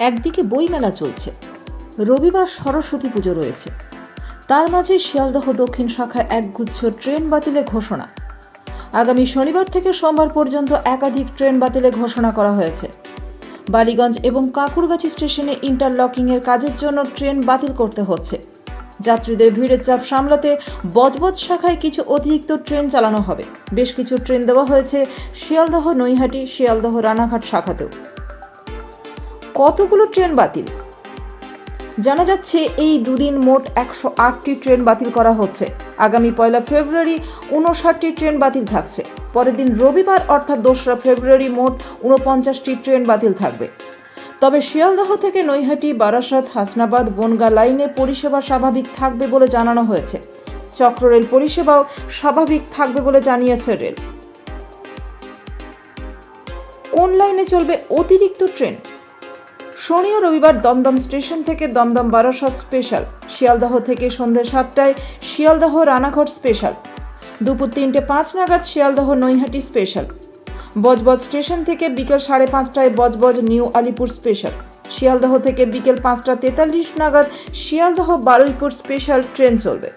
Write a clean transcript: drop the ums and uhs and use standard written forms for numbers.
একদিকে বইমেলা চলছে, রবিবার সরস্বতী পুজো রয়েছে, তার মাঝে শিয়ালদহ দক্ষিণ শাখায় একগুচ্ছ ট্রেন বাতিলের ঘোষণা। আগামী শনিবার থেকে সোমবার পর্যন্ত একাধিক ট্রেন বাতিলের ঘোষণা করা হয়েছে। বালিগঞ্জ এবং কাকুরগাছি স্টেশনে ইন্টারলকিংয়ের কাজের জন্য ট্রেন বাতিল করতে হচ্ছে। যাত্রীদের ভিড়ের চাপ সামলাতে বজবজ শাখায় কিছু অতিরিক্ত ট্রেন চালানো হবে। বেশ কিছু ট্রেন দেওয়া হয়েছে শিয়ালদহ নৈহাটি, শিয়ালদহ রানাঘাট শাখাতেও। কতগুলো ট্রেন বাতিল? জানা যাচ্ছে এই দুদিন মোট 108টি ট্রেন বাতিল করা হচ্ছে। আগামী 1 ফেব্রুয়ারি 59টি ট্রেন বাতিল থাকছে। পরের দিন রবিবার অর্থাৎ 2 ফেব্রুয়ারি মোট 49টি ট্রেন বাতিল থাকবে। তবে শিয়ালদহ থেকে নৈহাটি, বারাসাত, হাসনাবাদ, বনগাঁ লাইনে পরিষেবা স্বাভাবিক থাকবে বলে জানানো হয়েছে। চক্ররেল পরিষেবাও স্বাভাবিক থাকবে বলে জানিয়েছে রেল। কোন লাইনে চলবে অতিরিক্ত ট্রেন? শনি ও রবিবার দমদম স্টেশন থেকে দমদম বারাসাত স্পেশাল, শিয়ালদহ থেকে সন্ধ্যে 7টায় শিয়ালদহ রানাঘাট স্পেশাল, দুপুর 3:05 নাগাদ শিয়ালদহ নৈহাটি স্পেশাল। বজবজ স্টেশন থেকে বিকেল 5:30টায় বজবজ নিউ আলিপুর স্পেশাল। শিয়ালদহ থেকে বিকেল 5:43 নাগাদ শিয়ালদহ বারুইপুর স্পেশাল ট্রেন চলবে।